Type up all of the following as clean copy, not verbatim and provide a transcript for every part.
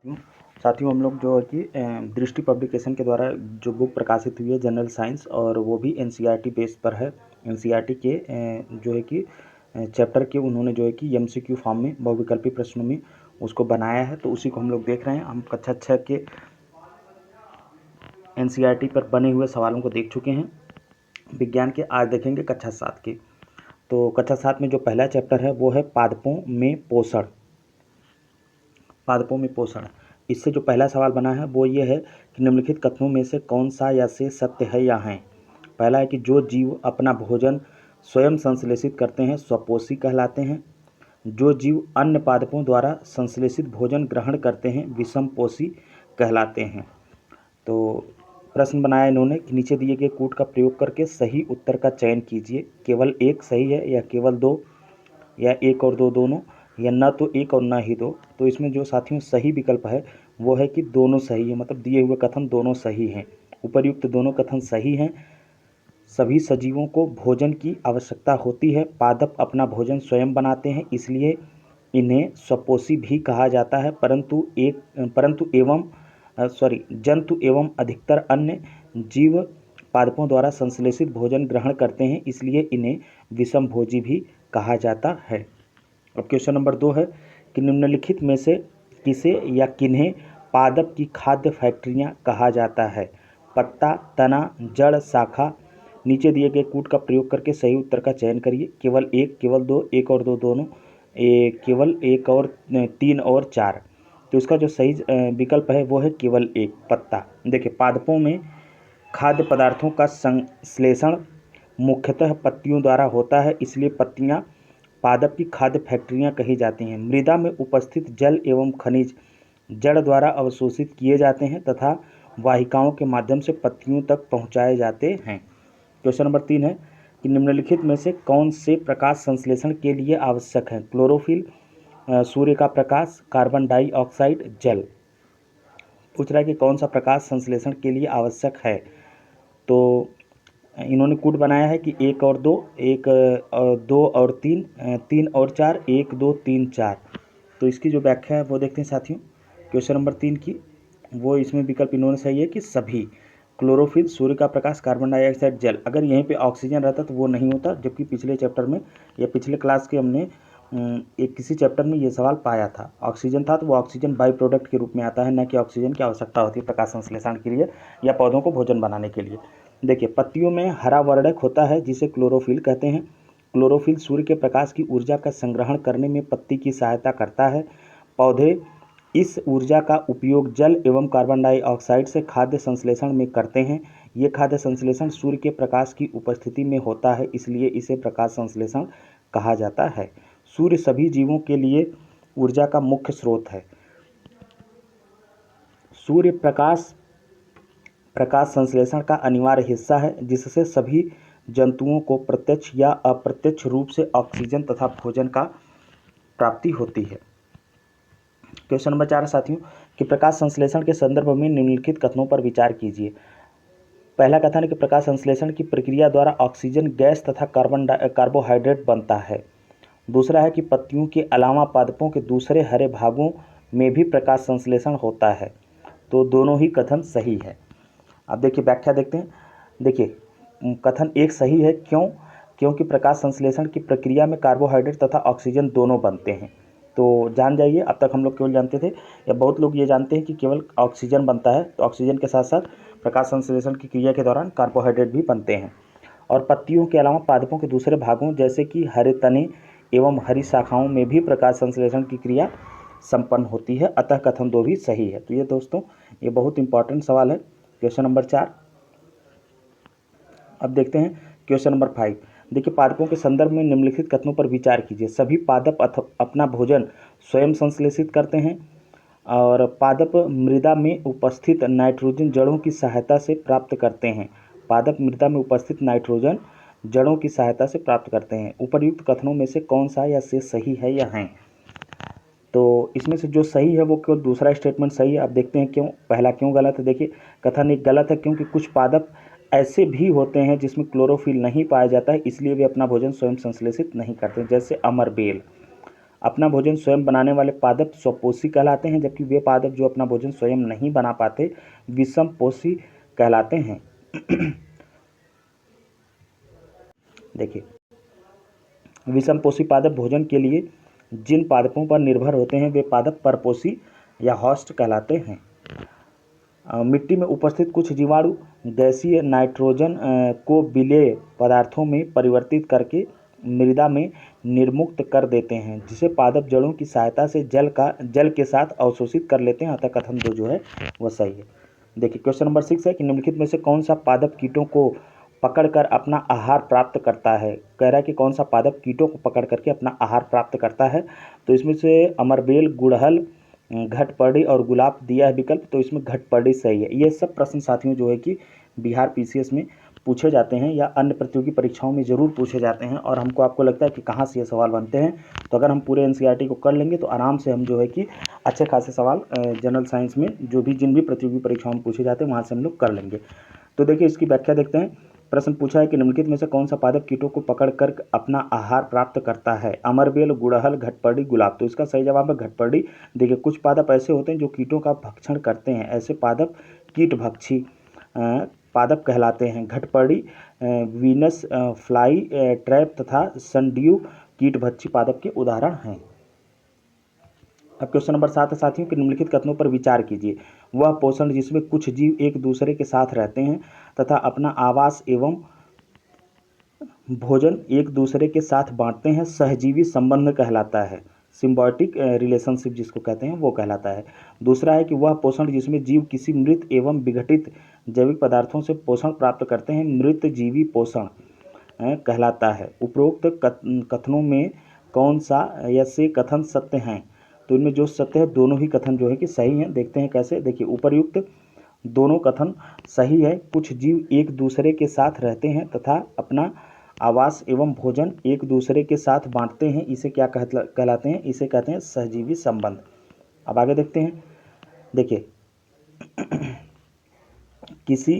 हूँ। साथियों हम लोग जो है कि दृष्टि पब्लिकेशन के द्वारा जो बुक प्रकाशित हुई है जनरल साइंस, और वो भी एनसीईआरटी बेस पर है। एनसीईआरटी के जो है कि चैप्टर के उन्होंने जो है कि एमसीक्यू फॉर्म में बहुविकल्पी प्रश्नों में उसको बनाया है, तो उसी को हम लोग देख रहे हैं। हम कक्षा 6 के एनसीईआरटी पर बने हुए सवालों को देख चुके हैं विज्ञान के। आज देखेंगे कक्षा 7 के। तो कक्षा 7 में जो पहला चैप्टर है वो है पादपों में पोषण। पादपों में पोषण, इससे जो पहला सवाल बना है वो ये है कि निम्नलिखित कथनों में से कौन सा या से सत्य है या है। पहला है कि जो जीव अपना भोजन स्वयं संश्लेषित करते हैं स्वपोषी कहलाते हैं। जो जीव अन्य पादपों द्वारा संश्लेषित भोजन ग्रहण करते हैं विषमपोषी कहलाते हैं। तो प्रश्न बनाया इन्होंने कि नीचे दिए गए कूट का प्रयोग करके सही उत्तर का चयन कीजिए। केवल एक सही है या केवल दो या एक और दो दोनों, या न तो एक और न ही दो। तो इसमें जो साथियों सही विकल्प है वो है कि दोनों सही है, मतलब दिए हुए कथन दोनों सही हैं। उपर्युक्त दोनों कथन सही हैं। सभी सजीवों को भोजन की आवश्यकता होती है। पादप अपना भोजन स्वयं बनाते हैं, इसलिए इन्हें स्वपोषी भी कहा जाता है। जंतु एवं अधिकतर अन्य जीव पादपों द्वारा संश्लेषित भोजन ग्रहण करते हैं, इसलिए इन्हें विषमभोजी भी कहा जाता है। अब क्वेश्चन नंबर 2 है कि निम्नलिखित में से किसे या किन्हें पादप की खाद्य फैक्ट्रियां कहा जाता है। पत्ता, तना, जड़, शाखा। नीचे दिए गए कूट का प्रयोग करके सही उत्तर का चयन करिए। केवल एक, केवल दो, एक और दो दोनों, केवल एक और तीन और चार। तो इसका जो सही विकल्प है वो है केवल एक, पत्ता। देखिए पादपों में खाद्य पदार्थों का संश्लेषण मुख्यतः पत्तियों द्वारा होता है, इसलिए पत्तियां पादप की खाद्य फैक्ट्रियां कही जाती हैं। मृदा में उपस्थित जल एवं खनिज जड़ द्वारा अवशोषित किए जाते हैं तथा वाहिकाओं के माध्यम से पत्तियों तक पहुंचाए जाते हैं। क्वेश्चन नंबर 3 है कि निम्नलिखित में से कौन से प्रकाश संश्लेषण के लिए आवश्यक है। क्लोरोफिल, सूर्य का प्रकाश, कार्बन डाइऑक्साइड, जल। पूछ रहा है कि कौन सा प्रकाश संश्लेषण के लिए आवश्यक है। तो इन्होंने कूट बनाया है कि एक और दो, दो और तीन, तीन और चार, एक दो तीन चार। तो इसकी जो व्याख्या है वो देखते हैं साथियों। क्वेश्चन नंबर 3 की वो इसमें विकल्प इन्होंने सही है कि सभी। क्लोरोफिल, सूर्य का प्रकाश, कार्बन डाइऑक्साइड, जल। अगर यहीं पे ऑक्सीजन रहता तो वो नहीं होता, जबकि पिछले चैप्टर में या पिछले क्लास के हमने एक किसी चैप्टर में ये सवाल पाया था। ऑक्सीजन था तो वो ऑक्सीजन बाई प्रोडक्ट के रूप में आता है, न कि ऑक्सीजन की आवश्यकता होती है प्रकाश संश्लेषण के लिए या पौधों को भोजन बनाने के लिए। देखिए पत्तियों में हरा वर्णक होता है जिसे क्लोरोफिल कहते हैं। क्लोरोफिल सूर्य के प्रकाश की ऊर्जा का संग्रहण करने में पत्ती की सहायता करता है। पौधे इस ऊर्जा का उपयोग जल एवं कार्बन डाइऑक्साइड से खाद्य संश्लेषण में करते हैं। ये खाद्य संश्लेषण सूर्य के प्रकाश की उपस्थिति में होता है, इसलिए इसे प्रकाश संश्लेषण कहा जाता है। सूर्य सभी जीवों के लिए ऊर्जा का मुख्य स्रोत है। सूर्य प्रकाश संश्लेषण का अनिवार्य हिस्सा है, जिससे सभी जंतुओं को प्रत्यक्ष या अप्रत्यक्ष रूप से ऑक्सीजन तथा भोजन का प्राप्ति होती है। क्वेश्चन नंबर 4 साथियों कि प्रकाश संश्लेषण के संदर्भ में निम्नलिखित कथनों पर विचार कीजिए। पहला कथन है कि प्रकाश संश्लेषण की प्रक्रिया द्वारा ऑक्सीजन गैस तथा कार्बोहाइड्रेट बनता है। दूसरा है कि पत्तियों के अलावा पादपों के दूसरे हरे भागों में भी प्रकाश संश्लेषण होता है। तो दोनों ही कथन सही है। अब देखिए व्याख्या देखते हैं। देखिए कथन एक सही है, क्योंकि प्रकाश संश्लेषण की प्रक्रिया में कार्बोहाइड्रेट तथा ऑक्सीजन दोनों बनते हैं। तो जान जाइए, अब तक हम लोग केवल जानते थे या बहुत लोग ये जानते हैं कि केवल ऑक्सीजन बनता है, तो ऑक्सीजन के साथ साथ प्रकाश संश्लेषण की क्रिया के दौरान कार्बोहाइड्रेट भी बनते हैं। और पत्तियों के अलावा पादपों के दूसरे भागों जैसे कि हरे तने एवं हरी शाखाओं में भी प्रकाश संश्लेषण की क्रिया संपन्न होती है, अतः कथन 2 भी सही है। तो ये दोस्तों ये बहुत इंपॉर्टेंट सवाल है क्वेश्चन नंबर 4। अब देखते हैं क्वेश्चन नंबर 5। देखिए पादपों के संदर्भ में निम्नलिखित कथनों पर विचार कीजिए। सभी पादप अपना भोजन स्वयं संश्लेषित करते हैं, और पादप मृदा में उपस्थित नाइट्रोजन जड़ों की सहायता से प्राप्त करते हैं। पादप मृदा में उपस्थित नाइट्रोजन जड़ों की सहायता से प्राप्त करते हैं। उपर्युक्त कथनों में से कौन सा या से सही है या है। तो इसमें से जो सही है वो केवल दूसरा स्टेटमेंट सही है। अब देखते हैं क्यों, पहला क्यों गलत है। देखिए कथन एक गलत है क्योंकि कुछ पादप ऐसे भी होते हैं जिसमें क्लोरोफिल नहीं पाया जाता है, इसलिए वे अपना भोजन स्वयं संश्लेषित नहीं करते, जैसे अमर बेल। अपना भोजन स्वयं बनाने वाले पादप स्वपोषी कहलाते हैं, जबकि वे पादप जो अपना भोजन स्वयं नहीं बना पाते विषमपोषी कहलाते हैं। देखिए, विषमपोषी पादप भोजन के लिए जिन पादपों पर निर्भर होते हैं वे पादप परपोषी या होस्ट कहलाते हैं। मिट्टी में उपस्थित कुछ जीवाणु गैसीय नाइट्रोजन को विलेय पदार्थों में परिवर्तित करके मृदा में निर्मुक्त कर देते हैं, जिसे पादप जड़ों की सहायता से जल के साथ अवशोषित कर लेते हैं। अतः कथन 2 जो है वह सही है। देखिए, क्वेश्चन नंबर 6 है कि निम्नलिखित में से कौन सा पादप कीटों को पकड़कर अपना आहार प्राप्त करता है। कह रहा है कि कौन सा पादप कीटों को पकड़ करके अपना आहार प्राप्त करता है। तो इसमें से अमरबेल, गुड़हल, घटपर्डी और गुलाब दिया है विकल्प, तो इसमें घटपर्डी सही है। ये सब प्रश्न साथियों जो है कि बिहार पीसीएस में पूछे जाते हैं या अन्य प्रतियोगी परीक्षाओं में ज़रूर पूछे जाते हैं, और आपको लगता है कि कहाँ से ये सवाल बनते हैं। तो अगर हम पूरे एनसीईआरटी को कर लेंगे तो आराम से हम जो है कि अच्छे खासे सवाल जनरल साइंस में जिन भी प्रतियोगी परीक्षाओं में पूछे जाते हैं वहाँ से हम लोग कर लेंगे। तो देखिए, इसकी व्याख्या देखते हैं। प्रश्न पूछा है कि निम्नलिखित में से कौन सा पादप कीटों को पकड़कर अपना आहार प्राप्त करता है। अमरबेल, गुड़हल, घटपर्डी, गुलाब। तो इसका सही जवाब है घटपर्डी। देखिए, कुछ पादप ऐसे होते हैं जो कीटों का भक्षण करते हैं, ऐसे पादप कीटभक्षी पादप कहलाते हैं। घटपर्डी वीनस फ्लाई ट्रैप तथा सनड्यू कीटभक्षी पादप के उदाहरण हैं। अब क्वेश्चन नंबर 7 है साथियों कि निम्नलिखित कथनों पर विचार कीजिए। वह पोषण जिसमें कुछ जीव एक दूसरे के साथ रहते हैं तथा अपना आवास एवं भोजन एक दूसरे के साथ बांटते हैं, सहजीवी संबंध कहलाता है। सिम्बायोटिक रिलेशनशिप जिसको कहते हैं वो कहलाता है। दूसरा है कि वह पोषण जिसमें जीव किसी मृत एवं विघटित जैविक पदार्थों से पोषण प्राप्त करते हैं, मृत जीवी पोषण कहलाता है। उपरोक्त कथनों में कौन सा या से कथन सत्य हैं। तो इनमें जो सत्य है दोनों ही कथन जो है कि सही हैं। देखते हैं कैसे। देखिए, उपर्युक्त दोनों कथन सही है। कुछ जीव एक दूसरे के साथ रहते हैं तथा अपना आवास एवं भोजन एक दूसरे के साथ बांटते हैं, इसे क्या कहलाते हैं। इसे कहते हैं सहजीवी संबंध। अब आगे देखते हैं। देखिए, किसी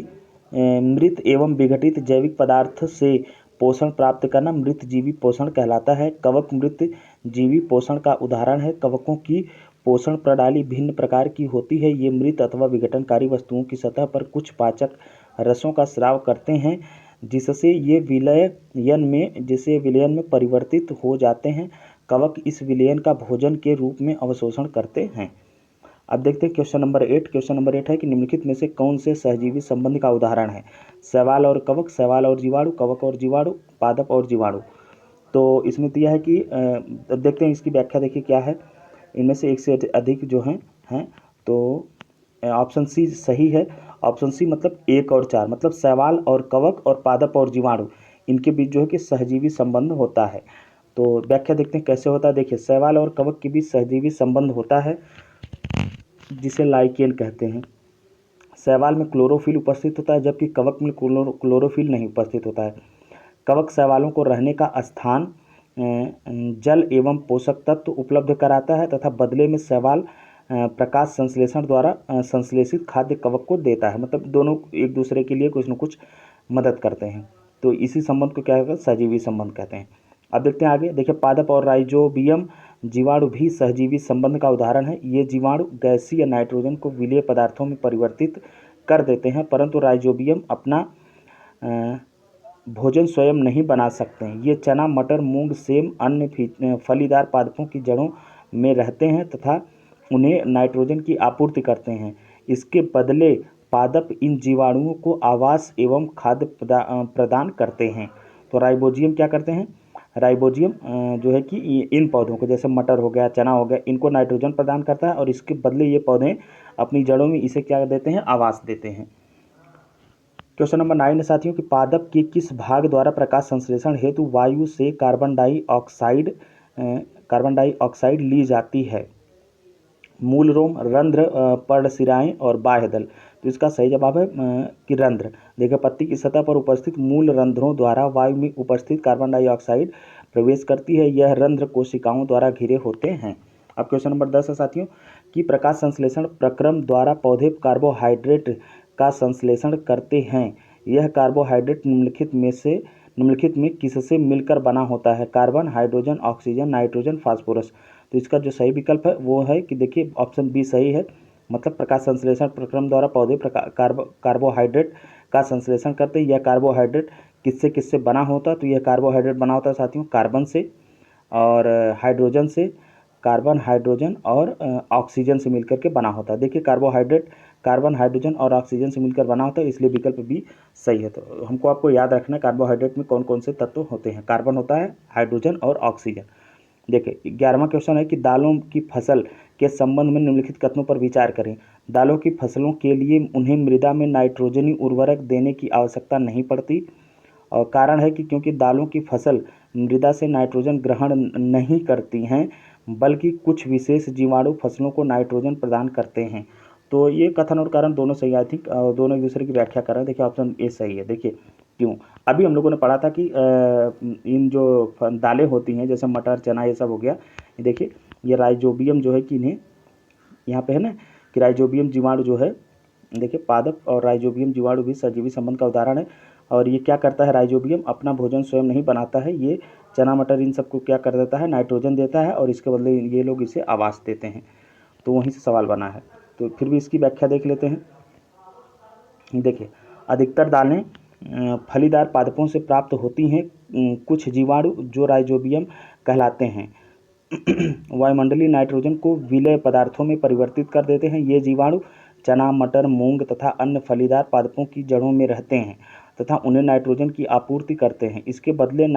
मृत एवं विघटित जैविक पदार्थ से पोषण प्राप्त करना मृत जीवी पोषण कहलाता है। कवक मृत जीवी पोषण का उदाहरण है। कवकों की पोषण प्रणाली भिन्न प्रकार की होती है। ये मृत अथवा विघटनकारी वस्तुओं की सतह पर कुछ पाचक रसों का स्राव करते हैं, जिससे ये विलयन में परिवर्तित हो जाते हैं। कवक इस विलयन का भोजन के रूप में अवशोषण करते हैं। अब देखते हैं क्वेश्चन नंबर 8। क्वेश्चन नंबर 8 है कि निम्नलिखित में से कौन से सहजीवी संबंध का उदाहरण है। शैवाल और कवक, शैवाल और जीवाणु, कवक और जीवाणु, पादप और जीवाणु। तो इसमें दिया है कि देखते हैं इसकी व्याख्या। देखिए क्या है। इनमें से एक से अधिक जो हैं तो ऑप्शन सी सही है। ऑप्शन सी मतलब 1 और 4, मतलब शैवाल और कवक और पादप और जीवाणु, इनके बीच जो है कि सहजीवी संबंध होता है। तो व्याख्या देखते हैं कैसे होता है। देखिए, शैवाल और कवक के बीच सहजीवी संबंध होता है जिसे लाइकेन कहते हैं। शैवाल में क्लोरोफिल उपस्थित होता है, जबकि कवक में क्लोरोफिल नहीं उपस्थित होता है। कवक शैवालों को रहने का स्थान, जल एवं पोषक तत्व उपलब्ध कराता है तथा बदले में शैवाल प्रकाश संश्लेषण द्वारा संश्लेषित खाद्य कवक को देता है। मतलब दोनों एक दूसरे के लिए कुछ न कुछ मदद करते हैं। तो इसी संबंध को क्या कहते हैं, सहजीवी संबंध कहते हैं। अब देखते हैं आगे। देखिए, पादप और राइजोबियम जीवाणु भी सहजीवी संबंध का उदाहरण है। ये जीवाणु गैसीय नाइट्रोजन को विलेय पदार्थों में परिवर्तित कर देते हैं, परंतु राइजोबियम अपना भोजन स्वयं नहीं बना सकते हैं। ये चना, मटर, मूंग, सेम अन्य फलीदार पादपों की जड़ों में रहते हैं तथा उन्हें नाइट्रोजन की आपूर्ति करते हैं। इसके बदले पादप इन जीवाणुओं को आवास एवं खाद्य प्रदान करते हैं। तो राइबोजियम क्या करते हैं। राइबोजियम जो है कि इन पौधों को, जैसे मटर हो गया, चना हो गया, इनको नाइट्रोजन प्रदान करता है और इसके बदले ये पौधे अपनी जड़ों में इसे क्या देते हैं, आवास देते हैं। क्वेश्चन नंबर 9 है साथियों कि पादप के किस भाग द्वारा प्रकाश संश्लेषण हेतु वायु से कार्बन डाइऑक्साइड ली जाती है। मूल रोम, रंध्र, पर्णशिराएं और बाह्य दल। तो इसका सही जवाब है कि रंध्र। देखिए, पत्ती की सतह पर उपस्थित मूल रंध्रों द्वारा वायु में उपस्थित कार्बन डाइऑक्साइड प्रवेश करती है। यह रंध्र कोशिकाओं द्वारा घिरे होते हैं। अब क्वेश्चन नंबर 10 है साथियों कि प्रकाश संश्लेषण प्रक्रम द्वारा पौधे कार्बोहाइड्रेट का संश्लेषण करते हैं। यह कार्बोहाइड्रेट निम्नलिखित में किससे मिलकर बना होता है। Carbon, hydrogen, oxygen, nitrogen, phosphorus. तो इसका जो सही विकल्प है वो है कि देखिए ऑप्शन बी सही है। मतलब प्रकाश संश्लेषण प्रक्रम द्वारा पौधे कार्बोहाइड्रेट का संश्लेषण करते हैं। यह कार्बोहाइड्रेट किससे किससे बना होता है? तो यह कार्बोहाइड्रेट बना होता है साथियों कार्बन से और हाइड्रोजन से, कार्बन, हाइड्रोजन और ऑक्सीजन से मिलकर के बना होता है। देखिए कार्बोहाइड्रेट कार्बन, हाइड्रोजन और ऑक्सीजन से मिलकर बना होता है, इसलिए विकल्प बी सही है। तो हमको आपको याद रखना है कार्बोहाइड्रेट में कौन कौन से तत्व होते हैं। कार्बन होता है, हाइड्रोजन और ऑक्सीजन। देखिए 11वां क्वेश्चन है कि दालों की फसल के संबंध में निम्नलिखित कथनों पर विचार करें। दालों की फसलों के लिए उन्हें मृदा में नाइट्रोजनी उर्वरक देने की आवश्यकता नहीं पड़ती। और कारण है कि क्योंकि दालों की फसल मृदा से नाइट्रोजन ग्रहण नहीं करती हैं, बल्कि कुछ विशेष जीवाणु फसलों को नाइट्रोजन प्रदान करते हैं। तो ये कथन और कारण दोनों सही, आई थिंक दोनों एक दूसरे की व्याख्या कर रहे हैं। देखिए ऑप्शन ए सही है। देखिए क्यों, अभी हम लोगों ने पढ़ा था कि इन जो दालें होती हैं जैसे मटर, चना, ये सब हो गया, देखिए ये राइजोबियम जो है कि इन्हें यहाँ पे है ना कि राइजोबियम जीवाणु जो है, देखिए पादप और राइजोबियम जीवाणु भी सजीवी संबंध का उदाहरण है। और ये क्या करता है, राइजोबियम अपना भोजन स्वयं नहीं बनाता है, ये चना मटर इन सबको क्या कर देता है, नाइट्रोजन देता है और इसके बदले ये लोग इसे आवास देते हैं। तो वहीं से सवाल बना है। तो फिर भी इसकी व्याख्या देख लेते हैं। देखिए अधिकतर दालें फलीदार पादपों से प्राप्त होती हैं। कुछ जीवाणु जो राइजोबियम कहलाते हैं वायुमंडलीय नाइट्रोजन को विलेय पदार्थों में परिवर्तित कर देते हैं। ये जीवाणु चना, मटर, मूंग तथा अन्य फलीदार पादपों की जड़ों में रहते हैं तथा उन्हें नाइट्रोजन की आपूर्ति करते हैं। इसके बदले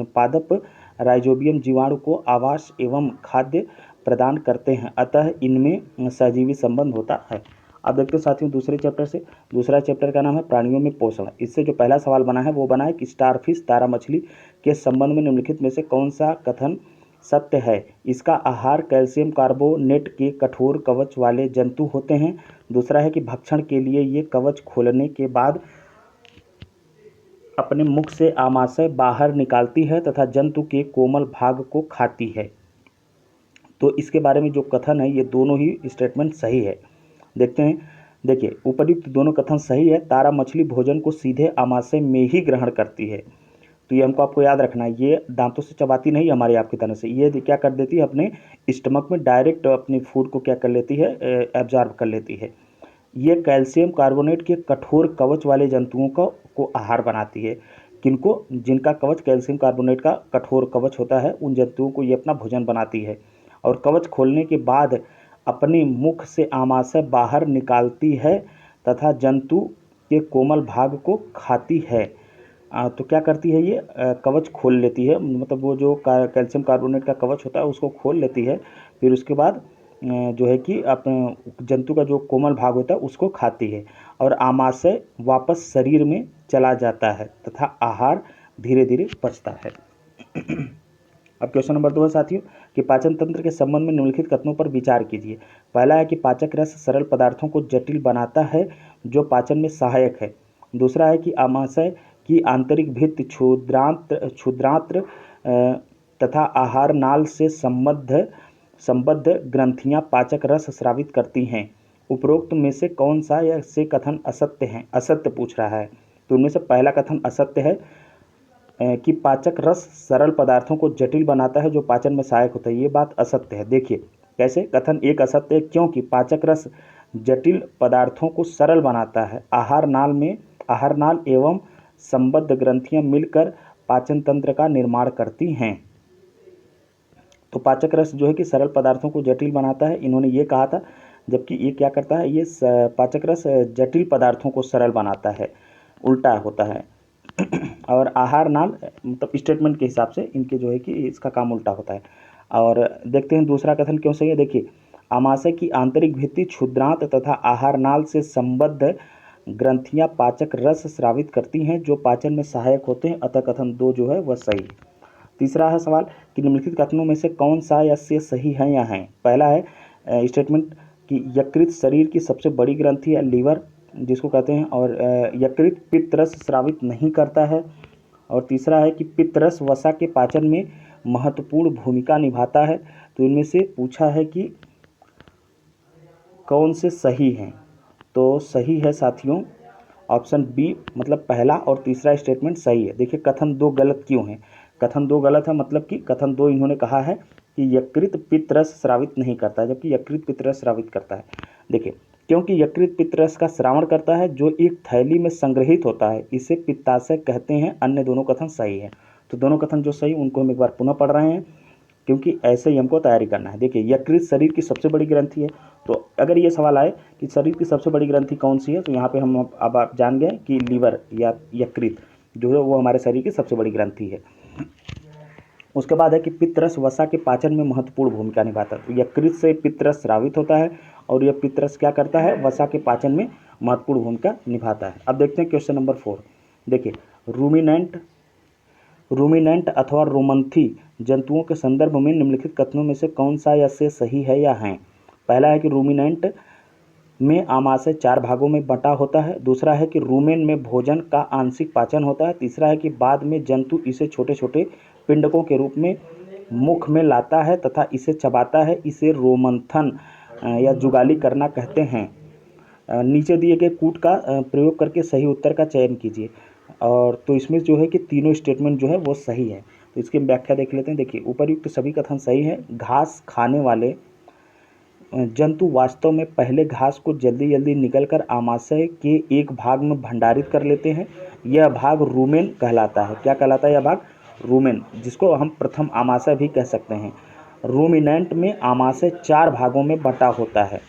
पादप राइजोबियम जीवाणु को आवास एवं खाद्य प्रदान करते हैं, अतः इनमें सजीवी संबंध होता है। अब देखते हैं साथियों दूसरे चैप्टर से। दूसरा चैप्टर का नाम है प्राणियों में पोषण। इससे जो पहला सवाल बना है वो बना है कि स्टारफिश, तारा मछली के संबंध में निम्नलिखित में से कौन सा कथन सत्य है? इसका आहार कैल्शियम कार्बोनेट के कठोर कवच वाले जंतु होते हैं। दूसरा है कि भक्षण के लिए ये कवच खोलने के बाद अपने मुख से आमाशय बाहर निकालती है तथा जंतु के कोमल भाग को खाती है। तो इसके बारे में जो कथन है ये दोनों ही स्टेटमेंट सही है। देखते हैं। देखिए उपयुक्त दोनों कथन सही है। तारा मछली भोजन को सीधे आमाशय में ही ग्रहण करती है, तो ये हमको आपको याद रखना है। ये दांतों से चबाती नहीं हमारे आपकी तरह से, ये क्या कर देती है अपने स्टमक में डायरेक्ट अपने फूड को क्या कर लेती है, एब्जॉर्ब कर लेती है। ये कैल्शियम कार्बोनेट के कठोर कवच वाले जंतुओं को आहार बनाती है। किनको? जिनका कवच कैल्शियम कार्बोनेट का कठोर कवच होता है, उन जंतुओं को ये अपना भोजन बनाती है। और कवच खोलने के बाद अपने मुख से आमाशय बाहर निकालती है तथा जंतु के कोमल भाग को खाती है। तो क्या करती है ये, कवच खोल लेती है, मतलब वो जो कैल्शियम कार्बोनेट का कवच होता है उसको खोल लेती है। फिर उसके बाद जो है कि अपने जंतु का जो कोमल भाग होता है उसको खाती है और आमाशय वापस शरीर में चला जाता है तथा आहार धीरे धीरे पचता है। अब क्वेश्चन नंबर 2 है साथियों कि पाचन तंत्र के संबंध में निम्नलिखित कथनों पर विचार कीजिए। पहला है कि पाचक रस सरल पदार्थों को जटिल बनाता है जो पाचन में सहायक है। दूसरा है कि आमाशय की आंतरिक भित्ति क्षुद्रांत्र तथा आहार नाल से संबद्ध ग्रंथियां पाचक रस स्रावित करती हैं। उपरोक्त में से कौन सा या से कथन असत्य है? असत्य पूछ रहा है। तो उनमें से पहला कथन असत्य है कि पाचक रस सरल पदार्थों को जटिल बनाता है जो पाचन में सहायक होता है। ये बात असत्य है। देखिए कैसे, कथन एक असत्य है क्योंकि पाचक रस जटिल पदार्थों को सरल बनाता है। आहार नाल एवं संबद्ध ग्रंथियां मिलकर पाचन तंत्र का निर्माण करती हैं। तो पाचक रस जो है कि सरल पदार्थों को जटिल बनाता है, इन्होंने ये कहा था, जबकि ये क्या करता है, ये पाचक रस जटिल पदार्थों को सरल बनाता है, उल्टा होता है। और आहार नाल मतलब स्टेटमेंट के हिसाब से इनके जो है कि इसका काम उल्टा होता है। और देखते हैं दूसरा कथन क्यों सही है। देखिए आमाशय की आंतरिक भित्ति क्षुद्रांत तथा आहार नाल से संबद्ध ग्रंथियां पाचक रस स्रावित करती हैं जो पाचन में सहायक होते हैं, अतः कथन 2 जो है वह सही है। तीसरा है सवाल कि निम्नलिखित कथनों में से कौन सा या से सही है या है? पहला है स्टेटमेंट कि यकृत शरीर की सबसे बड़ी ग्रंथि है, लीवर जिसको कहते हैं, और यकृत पित्त रस स्रावित नहीं करता है। और तीसरा है कि पित्त रस वसा के पाचन में महत्वपूर्ण भूमिका निभाता है। तो इनमें से पूछा है कि कौन से सही हैं? तो सही है साथियों ऑप्शन बी, मतलब पहला और तीसरा स्टेटमेंट सही है। देखिए कथन 2 गलत क्यों है? कथन 2 गलत है मतलब कि कथन 2 इन्होंने कहा है कि यकृत पित्तरस स्रावित नहीं करता, जबकि यकृत पित्तरस स्रावित करता है। देखिए, क्योंकि यकृत पित्तरस का स्रावण करता है जो एक थैली में संग्रहित होता है, इसे पित्ताशय कहते हैं। अन्य दोनों कथन सही है। तो दोनों कथन जो सही उनको हम एक बार पुनः पढ़ रहे हैं, क्योंकि ऐसे ही हमको तैयारी करना है। देखिए, यकृत शरीर की सबसे बड़ी ग्रंथि है। तो अगर ये सवाल आए कि शरीर की सबसे बड़ी ग्रंथि कौन सी है, तो यहाँ पे हम अब आप जान गए कि लीवर या यकृत जो है वो हमारे शरीर की सबसे बड़ी ग्रंथि है। उसके बाद है कि पित्तरस वसा के पाचन में महत्वपूर्ण भूमिका निभाता है। तो यकृत से पित्तरस स्रावित होता है और यह पित्तरस क्या करता है, वसा के पाचन में महत्वपूर्ण भूमिका निभाता है। अब देखते हैं क्वेश्चन नंबर 4। देखिए, रूमिनेंट अथवा रोमंथी जंतुओं के संदर्भ में निम्नलिखित कथनों में से कौन सा या से सही है या है। पहला है कि रूमिनेंट में आमाशय 4 भागों में बंटा होता है। दूसरा है कि रूमेन में भोजन का आंशिक पाचन होता है। तीसरा है कि बाद में जंतु इसे छोटे छोटे पिंडकों के रूप में मुख में लाता है तथा इसे चबाता है। इसे रोमंथन या जुगाली करना कहते हैं। नीचे दिए गए कूट का प्रयोग करके सही उत्तर का चयन कीजिए। और तो इसमें जो है कि तीनों स्टेटमेंट जो है वो सही है। तो इसकी व्याख्या देख लेते हैं। देखिए, उपर्युक्त सभी कथन सही है। घास खाने वाले जंतु वास्तव में पहले घास को जल्दी जल्दी निकलकर आमाशय के एक भाग में भंडारित कर लेते हैं। यह भाग रूमेन कहलाता है। क्या कहलाता है यह भाग? रूमेन, जिसको हम प्रथम आमाशय भी कह सकते हैं। रूमिनेंट में आमाशय 4 भागों में बटा होता है।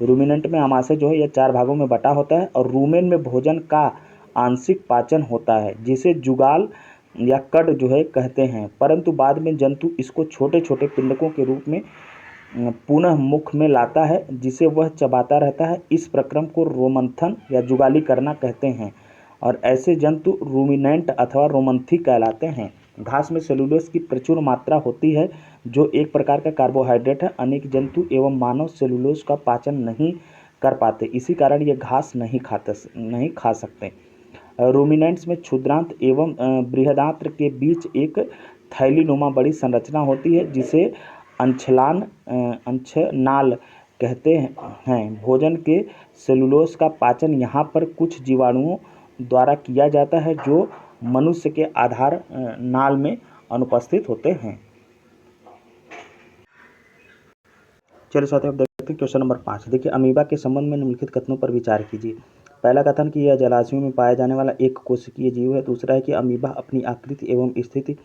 रूमिनेंट में आमाशय जो है यह 4 भागों में बटा होता है और रूमेन में भोजन का आंशिक पाचन होता है, जिसे जुगाल या कड जो है कहते हैं। परंतु बाद में जंतु इसको छोटे छोटे पिंडकों के रूप में पुनः मुख में लाता है, जिसे वह चबाता रहता है। इस प्रक्रम को रोमंथन या जुगाली करना कहते हैं और ऐसे जंतु रूमिनेंट अथवा रोमंथी कहलाते हैं। घास में सेलुलोज की प्रचुर मात्रा होती है, जो एक प्रकार का कार्बोहाइड्रेट है। अनेक जंतु एवं मानव सेलुलोज का पाचन नहीं कर पाते, इसी कारण ये घास नहीं खा सकते। रूमिनेंट्स में क्षुद्रांत एवं बृहदांत्र के बीच एक थैलीनुमा बड़ी संरचना होती है, जिसे अंछनाल कहते हैं। भोजन के सेलुलोज का पाचन यहाँ पर कुछ जीवाणुओं द्वारा किया जाता है, जो मनुष्य के आधार नाल में अनुपस्थित होते हैं। चलिए साथियों, अब देखते हैं क्वेश्चन नंबर 5। देखिए, अमीबा के संबंध में निम्नलिखित कथनों पर विचार कीजिए। पहला कथन कि यह जलाशयों में पाया जाने वाला एक कोशिकीय जीव है। दूसरा है कि अमीबा अपनी आकृति एवं स्थिति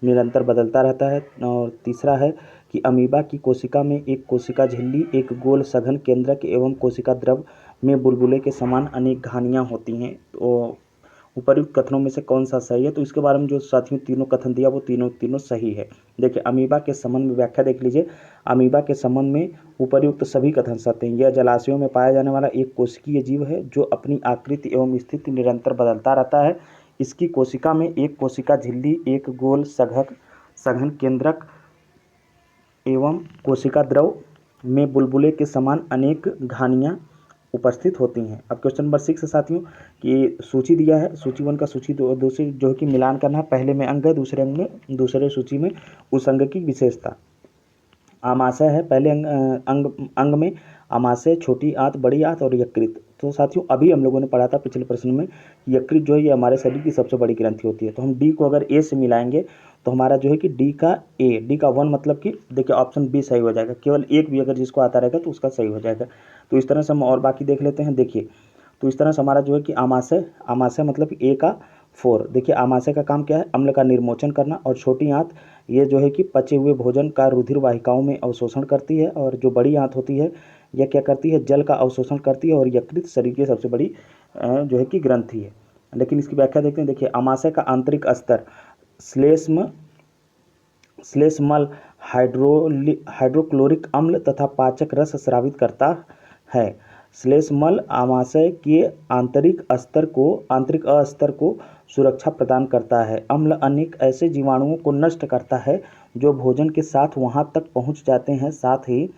निरंतर बदलता रहता है। और तीसरा है कि अमीबा की कोशिका में एक कोशिका झिल्ली, एक गोल सघन केंद्रक एवं कोशिका द्रव में बुलबुले के समान अनेक घानियाँ होती हैं। तो उपर्युक्त कथनों में से कौन सा सही है? तो इसके बारे में जो साथियों तीनों कथन दिया वो तीनों सही है। देखिए, अमीबा के संबंध में व्याख्या देख लीजिए। अमीबा के संबंध में उपर्युक्त सभी कथन सत्य हैं। यह जलाशयों में पाया जाने वाला एक कोशिकीय जीव है, जो अपनी आकृति एवं स्थिति निरंतर बदलता रहता है। इसकी कोशिका में एक कोशिका झिल्ली, एक गोल सघन केंद्रक एवं कोशिका द्रव में बुलबुले के समान अनेक घानियाँ उपस्थित होती हैं। अब क्वेश्चन नंबर 6 साथियों कि सूची दिया है। सूची 1 का सूची दो से जो है कि मिलान करना है। पहले में अंग है, दूसरे सूची में उस अंग की विशेषता। आमाशय है पहले अंग में आमाशय, छोटी आंत, बड़ी आंत और यकृत। तो साथियों, अभी हम लोगों ने पढ़ा था पिछले प्रश्न में, यकृत जो है ये हमारे शरीर की सबसे बड़ी ग्रंथि होती है। तो हम डी को अगर ए से मिलाएंगे तो हमारा जो है कि डी का 1 मतलब कि देखिए ऑप्शन बी सही हो जाएगा। केवल एक भी अगर जिसको आता रहेगा तो उसका सही हो जाएगा। तो इस तरह से हम और बाकी देख लेते हैं। देखिए, तो इस तरह से हमारा जो है कि आमाशय मतलब कि ए का 4। देखिए, आमाशय का काम क्या है? अम्ल का निर्मोचन करना। और छोटी आंत ये जो है कि पचे हुए भोजन का रुधिर वाहिकाओं में अवशोषण करती है। और जो बड़ी आंत होती है यह क्या करती है? जल का अवशोषण करती है। और यकृत शरीर की सबसे बड़ी जो है कि ग्रंथि है। लेकिन इसकी व्याख्या देखते हैं। देखिए, आमाशय का आंतरिक स्तर श्लेष्मल हाइड्रोक्लोरिक अम्ल तथा पाचक रस स्रावित करता है। श्लेष्मल आमाशय के आंतरिक अस्तर को सुरक्षा प्रदान करता है। अम्ल अनेक ऐसे जीवाणुओं को नष्ट करता है जो भोजन के साथ वहां तक पहुंच जाते हैं। साथ ही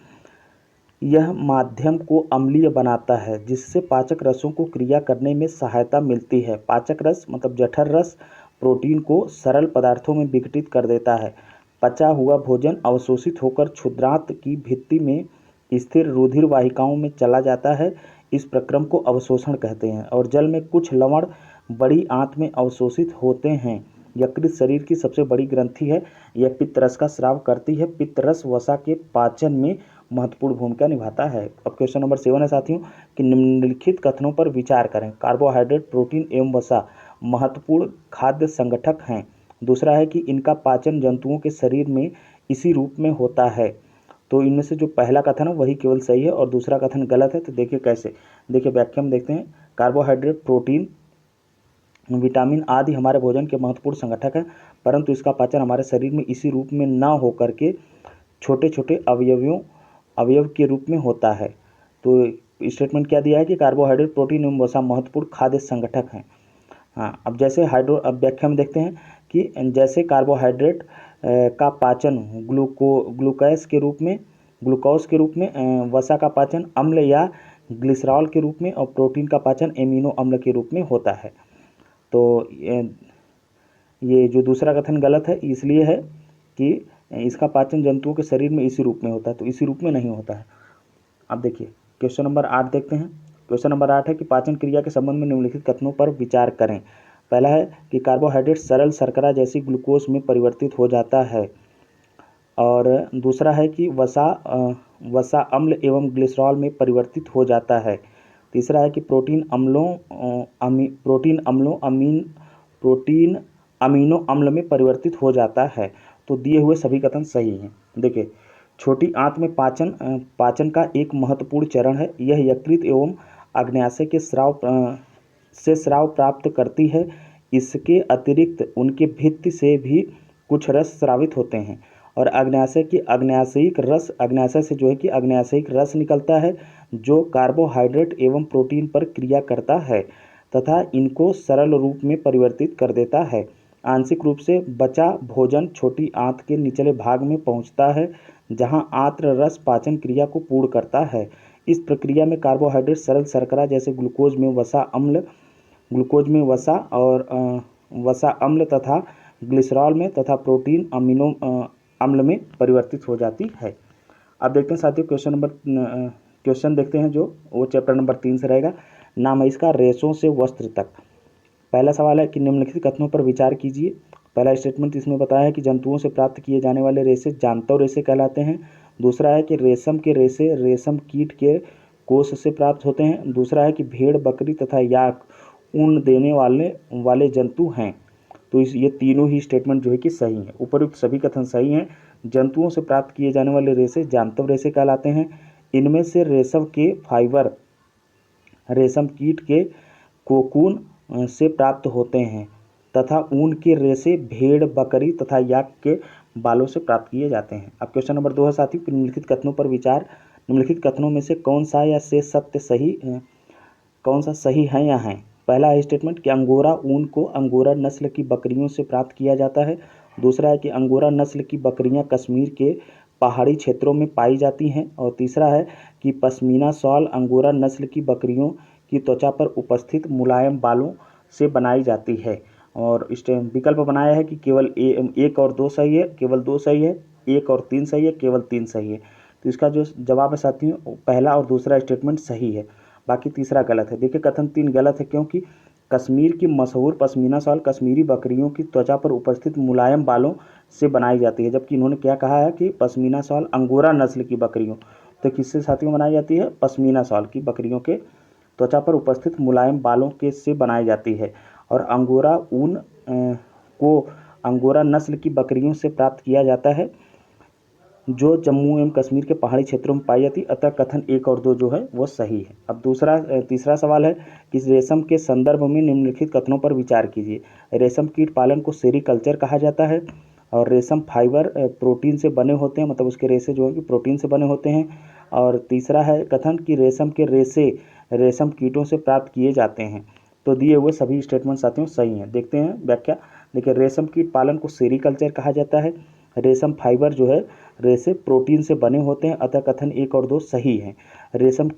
यह माध्यम को अम्लीय बनाता है, जिससे पाचक रसों को क्रिया करने में सहायता मिलती है। पाचक रस मतलब जठर रस प्रोटीन को सरल पदार्थों में विघटित कर देता है। पचा हुआ भोजन अवशोषित होकर क्षुद्रांत की भित्ति में स्थिर रुधिर वाहिकाओं में चला जाता है। इस प्रक्रम को अवशोषण कहते हैं। और जल में कुछ लवण बड़ी आंत में अवशोषित होते हैं। यकृत शरीर की सबसे बड़ी ग्रंथि है। यह पित्त रस का स्राव करती है। पित्त रस वसा के पाचन में महत्वपूर्ण भूमिका निभाता है। अब क्वेश्चन नंबर 7 है साथियों कि निम्नलिखित कथनों पर विचार करें। कार्बोहाइड्रेट, प्रोटीन एवं वसा महत्वपूर्ण खाद्य संगठक हैं। दूसरा है कि इनका पाचन जंतुओं के शरीर में इसी रूप में होता है। तो इनमें से जो पहला कथन है वही केवल सही है और दूसरा कथन गलत है। तो देखिए कैसे, देखिए व्याख्या में देखते हैं। कार्बोहाइड्रेट, प्रोटीन, विटामिन आदि हमारे भोजन के महत्वपूर्ण संगठक हैं, परंतु इसका पाचन हमारे शरीर में इसी रूप में न होकर के छोटे छोटे अवयव के रूप में होता है। तो स्टेटमेंट क्या दिया है कि कार्बोहाइड्रेट, प्रोटीन एवं वसा महत्वपूर्ण खाद्य संगठक हैं। हाँ, अब जैसे अब व्याख्या में देखते हैं कि जैसे कार्बोहाइड्रेट का पाचन ग्लूकोज के रूप में, वसा का पाचन अम्ल या ग्लिसरॉल के रूप में और प्रोटीन का पाचन एमिनो अम्ल के रूप में होता है। तो ये जो दूसरा कथन गलत है इसलिए है कि इसका पाचन जंतुओं के शरीर में इसी रूप में होता है, तो इसी रूप में नहीं होता है। अब देखिए क्वेश्चन नंबर 8 देखते हैं। क्वेश्चन नंबर 8 है कि पाचन क्रिया के संबंध में निम्नलिखित कथनों पर विचार करें। पहला है कि कार्बोहाइड्रेट सरल शर्करा जैसी ग्लूकोज में परिवर्तित हो जाता है, और दूसरा है कि वसा अम्ल एवं ग्लिसरॉल में परिवर्तित हो जाता है। तीसरा है कि प्रोटीन अमीनो अम्ल में परिवर्तित हो जाता है। तो दिए हुए सभी कथन सही हैं। देखिए, छोटी आंत में पाचन का एक महत्वपूर्ण चरण है। यह यकृत एवं अग्न्याशय के स्राव प्राप्त करती है। इसके अतिरिक्त उनके भित्ति से भी कुछ रस स्रावित होते हैं और अग्न्याशय से जो है कि अग्न्याशयिक रस निकलता है, जो कार्बोहाइड्रेट एवं प्रोटीन पर क्रिया करता है तथा इनको सरल रूप में परिवर्तित कर देता है। आंशिक रूप से बचा भोजन छोटी आंत के निचले भाग में पहुंचता है, जहां आंत्र रस पाचन क्रिया को पूर्ण करता है। इस प्रक्रिया में कार्बोहाइड्रेट सरल शर्करा जैसे ग्लूकोज में वसा अम्ल तथा ग्लिसरॉल में तथा प्रोटीन अमीनो अम्ल में परिवर्तित हो जाती है। अब देखते हैं साथियों क्वेश्चन देखते हैं जो वो चैप्टर नंबर 3 से रहेगा। नाम है इसका रेशों से वस्त्र तक। पहला सवाल है कि निम्नलिखित कथनों पर विचार कीजिए। पहला स्टेटमेंट इसमें बताया है कि जंतुओं से प्राप्त किए जाने वाले रेशे जांतव रेशे कहलाते हैं। दूसरा है कि रेशम के रेशे रेशम कीट के कोष से प्राप्त होते हैं। दूसरा है कि भेड़, बकरी तथा याक ऊन देने वाले जंतु हैं। तो ये तीनों ही स्टेटमेंट जो है कि सही है। उपयुक्त सभी कथन सही हैं। जंतुओं से प्राप्त किए जाने वाले रेशे जांतव रेशे कहलाते हैं। इनमें से रेशम के फाइबर रेशम कीट के कोकून से प्राप्त होते हैं तथा ऊन के रेशे भेड़, बकरी तथा याक के बालों से प्राप्त किए जाते हैं। अब क्वेश्चन नंबर 2 है साथियों, निम्नलिखित कथनों पर विचार। निम्नलिखित कथनों में से कौन सा सही है या है। पहला है स्टेटमेंट कि अंगोरा ऊन को अंगोरा नस्ल की बकरियों से प्राप्त किया जाता है। दूसरा है कि अंगोरा नस्ल की बकरियां कश्मीर के पहाड़ी क्षेत्रों में पाई जाती हैं। और तीसरा है कि पश्मीना शॉल अंगोरा नस्ल की बकरियों की त्वचा पर उपस्थित मुलायम बालों से बनाई जाती है। और इस विकल्प बनाया है कि केवल 1 और 2 सही है, केवल 2 सही है, 1 और 3 सही है, केवल 3 सही है। तो इसका जो जवाब है साथियों, पहला और दूसरा स्टेटमेंट सही है, बाकी तीसरा गलत है। देखिए कथन 3 गलत है, क्योंकि कश्मीर की मशहूर पश्मीना शॉल कश्मीरी बकरियों की त्वचा पर उपस्थित मुलायम बालों से बनाई जाती है, जबकि इन्होंने क्या कहा है कि पश्मीना शॉल अंगोरा नस्ल की बकरियों, तो किससे साथियों बनाई जाती है, पश्मीना शॉल की बकरियों के त्वचा पर उपस्थित मुलायम बालों के से बनाई जाती है। और अंगोरा ऊन को अंगोरा नस्ल की बकरियों से प्राप्त किया जाता है, जो जम्मू एवं कश्मीर के पहाड़ी क्षेत्रों में पाई जाती है। अतः कथन 1 और 2 जो है वो सही है। अब तीसरा सवाल है कि रेशम के संदर्भ में निम्नलिखित कथनों पर विचार कीजिए। रेशम कीट पालन को सेरीकल्चर कहा जाता है और रेशम फाइबर प्रोटीन से बने होते हैं, मतलब उसके रेशे जो है कि प्रोटीन से बने होते हैं। और तीसरा है कथन कि रेशम के रेशे रेशम कीटों से प्राप्त किए जाते हैं। तो दिए हुए सभी स्टेटमेंट साथियों सही हैं। देखते हैं व्याख्या। देखिए, रेशम कीट पालन को सेरीकल्चर कहा जाता है। रेशम फाइबर जो है रेशे प्रोटीन से बने होते हैं, अतः कथन 1 और 2 सही हैं। रेशम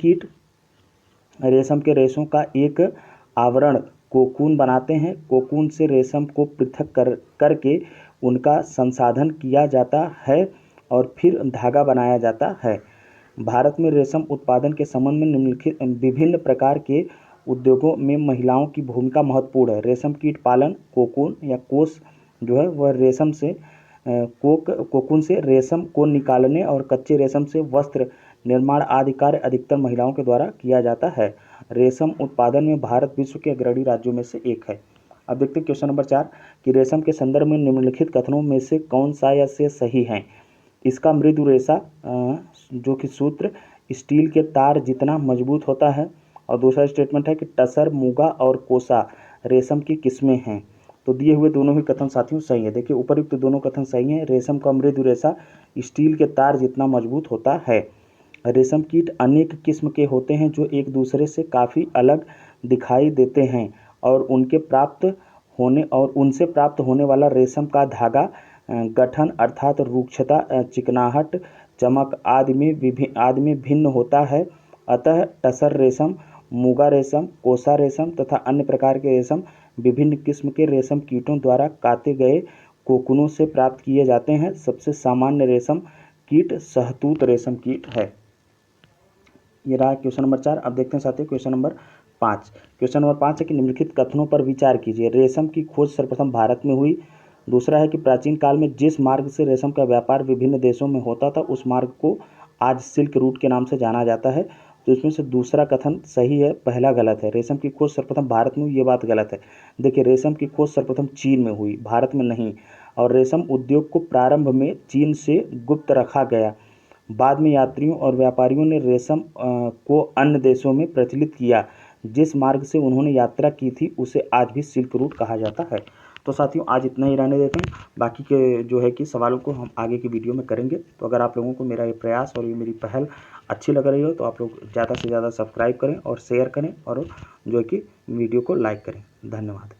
के रेशों का एक आवरण कोकून बनाते हैं। कोकून से रेशम को पृथक करके उनका संसाधन किया जाता है और फिर धागा बनाया जाता है। भारत में रेशम उत्पादन के संबंध में निम्नलिखित विभिन्न प्रकार के उद्योगों में महिलाओं की भूमिका महत्वपूर्ण है। रेशम कीट पालन, कोकून या कोष जो है वह रेशम से कोकून से रेशम को निकालने और कच्चे रेशम से वस्त्र निर्माण आदि कार्य अधिकतर महिलाओं के द्वारा किया जाता है। रेशम उत्पादन में भारत विश्व के अग्रणी राज्यों में से एक है। अब देखते हैं क्वेश्चन नंबर 4 कि रेशम के संदर्भ में निम्नलिखित कथनों में से कौन सा या से सही है। इसका मृदु रेशा जो कि सूत्र स्टील के तार जितना मजबूत होता है। और दूसरा स्टेटमेंट है कि टसर, मूगा और कोसा रेशम की किस्में हैं। तो दिए हुए दोनों ही कथन साथियों सही है। देखिए उपयुक्त दोनों कथन सही हैं। रेशम का मृदु रेशा स्टील के तार जितना मजबूत होता है। रेशम कीट अनेक किस्म के होते हैं जो एक दूसरे से काफ़ी अलग दिखाई देते हैं और उनसे प्राप्त होने वाला रेशम का धागा गठन अर्थात रूक्षता, चिकनाहट, चमक आदि में भिन्न होता है। अतः टसर रेशम, मूगा रेशम, कोसा रेशम तथा अन्य प्रकार के रेशम विभिन्न किस्म के रेशम कीटों द्वारा काते गए कोकूनों से प्राप्त किए जाते हैं। सबसे सामान्य रेशम कीट शहतूत रेशम कीट है। ये रहा क्वेश्चन नंबर 4। अब देखते हैं साथियों क्वेश्चन नंबर 5। क्वेश्चन नंबर 5 है कि निम्नलिखित कथनों पर विचार कीजिए। रेशम की खोज सर्वप्रथम भारत में हुई। दूसरा है कि प्राचीन काल में जिस मार्ग से रेशम का व्यापार विभिन्न देशों में होता था उस मार्ग को आज सिल्क रूट के नाम से जाना जाता है। तो इसमें से दूसरा कथन सही है, पहला गलत है। रेशम की खोज सर्वप्रथम भारत में हुई, ये बात गलत है। देखिए रेशम की खोज सर्वप्रथम चीन में हुई, भारत में नहीं। और रेशम उद्योग को प्रारंभ में चीन से गुप्त रखा गया। बाद में यात्रियों और व्यापारियों ने रेशम को अन्य देशों में प्रचलित किया। जिस मार्ग से उन्होंने यात्रा की थी उसे आज भी सिल्क रूट कहा जाता है। तो साथियों आज इतना ही रहने देते हैं। बाकी के जो है कि सवालों को हम आगे की वीडियो में करेंगे। तो अगर आप लोगों को मेरा ये प्रयास और ये मेरी पहल अच्छी लग रही हो तो आप लोग ज़्यादा से ज़्यादा सब्सक्राइब करें और शेयर करें और जो है कि वीडियो को लाइक करें। धन्यवाद।